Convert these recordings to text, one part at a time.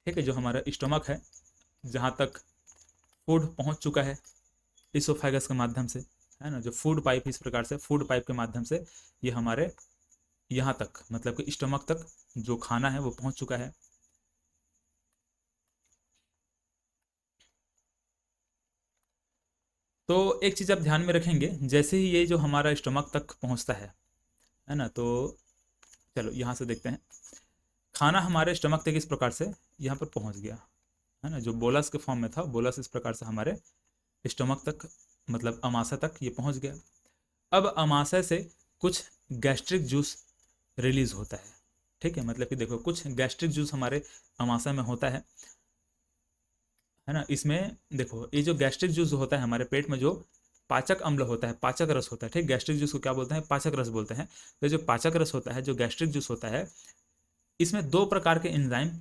ठीक है, जो हमारा स्टमक है, जहाँ तक फूड पहुँच चुका है इसोफेगस के माध्यम से, है ना, जो फूड पाइप, इस प्रकार से फूड पाइप के माध्यम से ये हमारे यहाँ तक, मतलब कि स्टमक तक जो खाना है वो पहुँच चुका है। तो एक चीज़ आप ध्यान में रखेंगे, जैसे ही ये जो हमारा स्टमक तक पहुँचता है ना, तो चलो यहाँ से देखते हैं। खाना हमारे स्टमक तक इस प्रकार से यहाँ पर पहुँच गया, है ना, जो बोलस के फॉर्म में था, बोलस इस प्रकार से हमारे स्टमक तक, मतलब अमाशय तक ये पहुँच गया। अब अमाशय से कुछ गैस्ट्रिक जूस रिलीज होता है। ठीक है, मतलब कि देखो कुछ गैस्ट्रिक जूस हमारे अमाशय में होता है ना। इसमें देखो ये जो गैस्ट्रिक जूस होता है हमारे पेट में, जो पाचक अम्ल होता है, पाचक रस होता है, ठीक, गैस्ट्रिक जूस को क्या बोलते हैं, पाचक रस बोलते हैं। तो जो पाचक रस होता है, जो गैस्ट्रिक जूस होता है, इसमें दो प्रकार के एंजाइम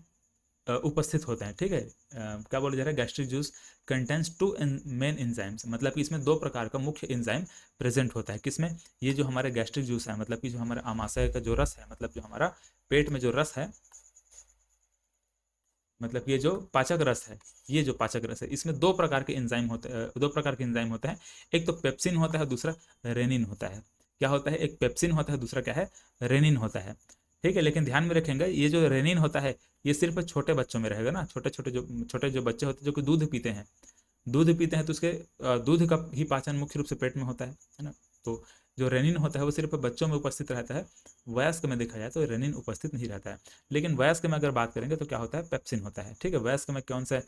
उपस्थित होते हैं। ठीक है, क्या बोला जा रहा है, gastric juice contains two main enzymes, मतलब कि इसमें दो प्रकार का मुख्य एंजाइम प्रेजेंट होता है। किसमें, ये जो हमारे गैस्ट्रिक जूस है, मतलब कि जो हमारा आमाशय का जो रस है, मतलब जो हमारा पेट में जो रस है, मतलब ये जो पाचक रस है, ये जो पाचक रस है, इसमें दो प्रकार के एंजाइम होते हैं, दो प्रकार के एंजाइम होते हैं। एक तो पेप्सिन होता है, दूसरा रेनिन होता है। क्या होता है, एक पेप्सिन होता है, दूसरा क्या है, रेनिन होता है। ठीक है, लेकिन ध्यान में रखेंगे, ये जो रेनिन होता है ये सिर्फ छोटे बच्चों में रहेगा ना, छोटे जो बच्चे होते हैं जो कि दूध पीते हैं, तो उसके दूध का ही पाचन मुख्य रूप से पेट में होता है ना। तो जो रेनिन होता है वो सिर्फ बच्चों में उपस्थित रहता है, वयस्क में देखा जाए तो रेनिन उपस्थित नहीं रहता है। लेकिन वयस्क में अगर बात करेंगे तो क्या होता है, पेप्सिन होता है। ठीक है, वयस्क में कौन सा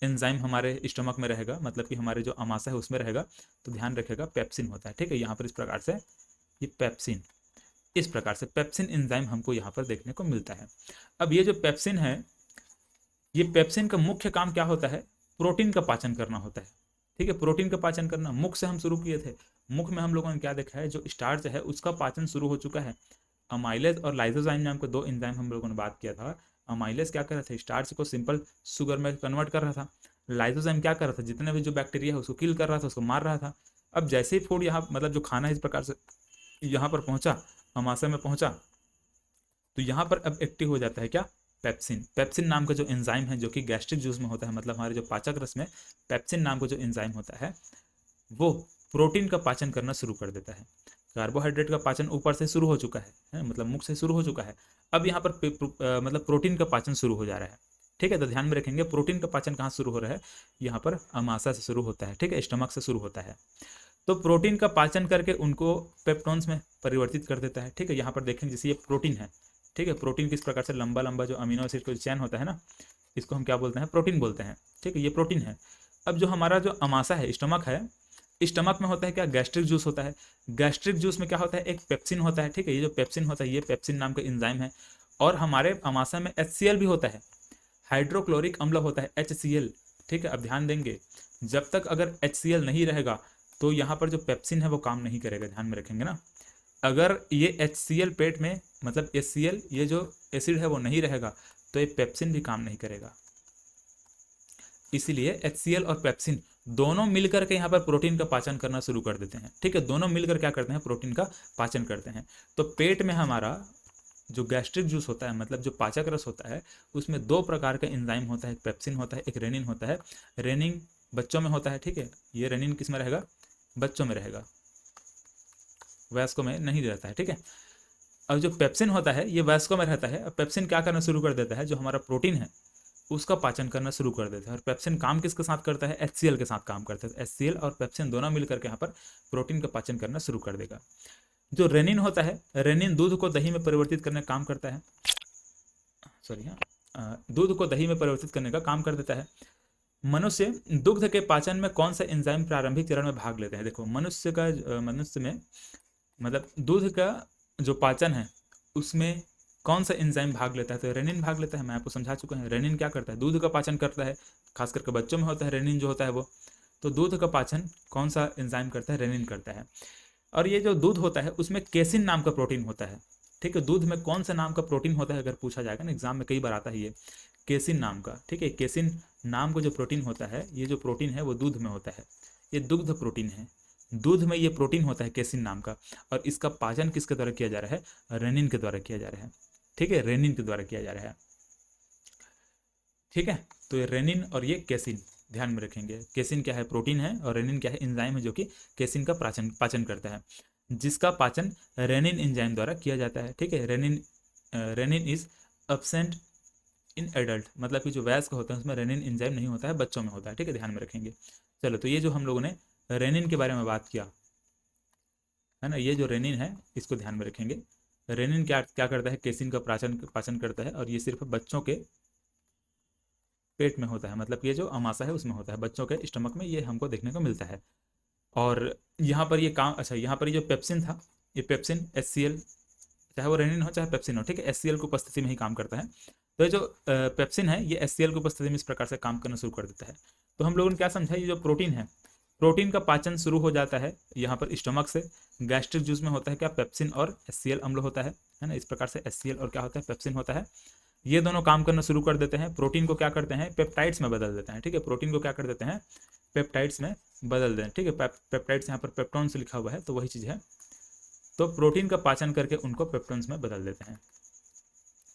एंजाइम हमारे स्टमक में रहेगा, मतलब कि हमारे जो अमाशय है उसमें रहेगा, तो ध्यान रखेगा पेप्सिन होता है। ठीक है, यहाँ पर इस प्रकार से ये पेप्सिन, इस प्रकार से पेप्सिन एंजाइम हमको यहाँ पर देखने को मिलता है। अब ये जो पेप्सिन है, ये पेप्सिन का मुख्य काम क्या होता है, प्रोटीन का पाचन करना होता है। ठीक है, प्रोटीन का पाचन करना, मुख से हम शुरू किए थे। मुख में हम लोगों ने क्या देखा है, जो स्टार्च है उसका पाचन शुरू हो चुका है। अमाइलेज और लाइसोजाइम नाम के दो एंजाइम हम लोगों ने बात किया था। अमाइलेज क्या कर रहा था, स्टार्च को सिंपल शुगर में कन्वर्ट कर रहा था। लाइसोजाइम क्या कर रहा था, जितने भी जो बैक्टीरिया है उसको किल कर रहा था, उसको मार रहा था। अब जैसे ही फूड यहाँ, मतलब जो खाना इस प्रकार से यहाँ पर पहुंचा, अमाशय में पहुंचा, तो यहाँ पर अब एक्टिव हो जाता है क्या, पेप्सिन। पेप्सिन नाम का जो एंजाइम है, जो कि गैस्ट्रिक जूस में होता है, मतलब हमारे जो पाचक रस में पेप्सिन नाम का जो एंजाइम होता है, वो प्रोटीन का पाचन करना शुरू कर देता है। कार्बोहाइड्रेट का पाचन ऊपर से शुरू हो चुका है, मतलब मुख से शुरू हो चुका है। अब यहाँ पर मतलब प्रोटीन का पाचन शुरू हो जा रहा है। ठीक है, तो ध्यान में रखेंगे, प्रोटीन का पाचन कहाँ शुरू हो रहा है, यहाँ पर अमाशय से शुरू होता है। ठीक है, स्टमक से शुरू होता है। तो प्रोटीन का पाचन करके उनको पेप्टोन्स में परिवर्तित कर देता है। ठीक है, यहाँ पर देखेंगे जैसे ये प्रोटीन है। ठीक है, प्रोटीन किस प्रकार से लंबा लंबा जो अमीनो एसिड का चैन होता है ना, इसको हम क्या बोलते हैं, प्रोटीन बोलते हैं। ठीक है, ये प्रोटीन है। अब जो हमारा जो अमाशय है, स्टमक है, स्टमक में होता है क्या, गैस्ट्रिक जूस होता है। गैस्ट्रिक जूस में क्या होता है, एक पेप्सिन होता है। ठीक है, ये जो पेप्सिन होता है, ये पेप्सिन नाम का एंजाइम है। और हमारे अमाशय में HCl भी होता है, हाइड्रोक्लोरिक अम्ल होता है, HCl। ठीक है, अब ध्यान देंगे, जब तक अगर HCl नहीं रहेगा तो यहाँ पर जो पेप्सिन है वो काम नहीं करेगा। ध्यान में रखेंगे ना, अगर ये HCl पेट में, मतलब HCl ये जो एसिड है वो नहीं रहेगा तो ये पेप्सिन भी काम नहीं करेगा। इसीलिए HCl और पेप्सिन दोनों मिलकर के यहाँ पर प्रोटीन का पाचन करना शुरू कर देते हैं। ठीक है, दोनों मिलकर क्या करते हैं, प्रोटीन का पाचन करते हैं। तो पेट में हमारा जो गैस्ट्रिक जूस होता है, मतलब जो पाचक रस होता है, उसमें दो प्रकार का एंजाइम होता है, एक पेप्सिन होता है, एक रेनिन होता है। रेनिन बच्चों में होता है। ठीक है, ये रेनिन किस में रहेगा, बच्चों में रहेगा, वयस्कों में नहीं रहता है। ठीक है, अब जो पेप्सिन होता है ये वयस्कों में रहता है। अब पेप्सिन क्या करना शुरू कर देता है, जो हमारा प्रोटीन है उसका पाचन करना शुरू कर देता है। और पेप्सिन काम किसके साथ करता है, HCl के साथ काम करता है। HCl और पेप्सिन दोनों मिलकर के यहाँ पर प्रोटीन का पाचन करना शुरू कर देगा। जो रेनिन होता है, रेनिन दूध को दही में परिवर्तित करने का काम करता है। सॉरी, हाँ, दूध को दही में परिवर्तित करने का काम कर देता है। मनुष्य दुग्ध के पाचन में कौन सा एंजाइम प्रारंभिक चरण में भाग लेते हैं। देखो मनुष्य में, मतलब दूध का जो पाचन है उसमें कौन सा एंजाइम भाग लेता है, तो रेनिन भाग लेता है। मैं आपको समझा चुका हूँ, रेनिन क्या करता है, दूध का पाचन करता है। खास करके बच्चों में होता है रेनिन जो होता है वो। तो दूध का पाचन कौन सा एंजाइम करता है, रेनिन करता है। और ये जो दूध होता है उसमें केसिन नाम का प्रोटीन होता है। ठीक है, दूध में कौन सा नाम का प्रोटीन होता है, अगर पूछा जाएगा ना एग्जाम में, कई बार आता है ये, केसिन नाम का। ठीक है, केसिन नाम का जो प्रोटीन होता है, ये जो प्रोटीन है वो दूध में होता है। ये दुग्ध प्रोटीन है, दूध में ये प्रोटीन होता है केसिन नाम का। और इसका पाचन किसके द्वारा किया जा रहा है, रेनिन के द्वारा किया जा रहा है। ठीक है, रेनिन के द्वारा किया जा रहा है। ठीक है। तो ये रेनिन और ये केसिन ध्यान में रखेंगे। केसिन क्या है, प्रोटीन है, और रेनिन क्या है, एंजाइम है जो कि केसिन का पाचन करता है, जिसका पाचन रेनिन एंजाइम द्वारा किया जाता है। ठीक है। Renin is absent in adult, मतलब कि जो वयस्क होते हैं उसमें रेनिन एंजाइम नहीं होता है, बच्चों में होता है। ठीक है, ध्यान में रखेंगे। चलो, तो ये जो हम लोगों ने रेनिन के बारे में बात किया है ना, ये जो रेनिन है इसको ध्यान में रखेंगे। रेनिन क्या क्या करता है, केसिन का पाचन करता है, और ये सिर्फ बच्चों के पेट में होता है, मतलब ये जो अमाशय है उसमें होता है, बच्चों के स्टमक में ये हमको देखने को मिलता है। और यहाँ पर ये काम, अच्छा, यहाँ पर ये जो पेप्सिन था, ये पेप्सिन HCl, चाहे वो रेनिन हो चाहे पेप्सिन हो, ठीक है, HCl की उपस्थिति में ही काम करता है। तो ये जो पेप्सिन है ये HCl की उपस्थिति में इस प्रकार से काम करना शुरू कर देता है। तो हम लोगों ने क्या समझा, ये जो प्रोटीन है, प्रोटीन का पाचन शुरू हो जाता है यहाँ पर स्टमक से। गैस्ट्रिक जूस में होता है क्या, पेप्सिन और HCl अम्ल होता है ना, इस प्रकार से HCl और क्या होता है, पेप्सिन होता है। ये दोनों काम करना शुरू कर देते हैं, प्रोटीन को क्या करते हैं, पेप्टाइड्स में बदल देते हैं। ठीक है, प्रोटीन को क्या कर देते हैं, पेप्टाइड्स में बदल देते हैं। ठीक है, पेप्टाइड्स यहाँ पर पेप्टोन से लिखा हुआ है तो वही चीज़ है। तो प्रोटीन का पाचन करके उनको पेप्टोन्स में बदल देते हैं।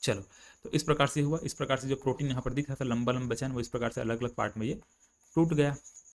चलो, तो इस प्रकार से हुआ। इस प्रकार से जो प्रोटीन यहाँ पर दिख रहा था लंबा लंबा चैन, वो इस प्रकार से अलग अलग पार्ट में ये टूट गया।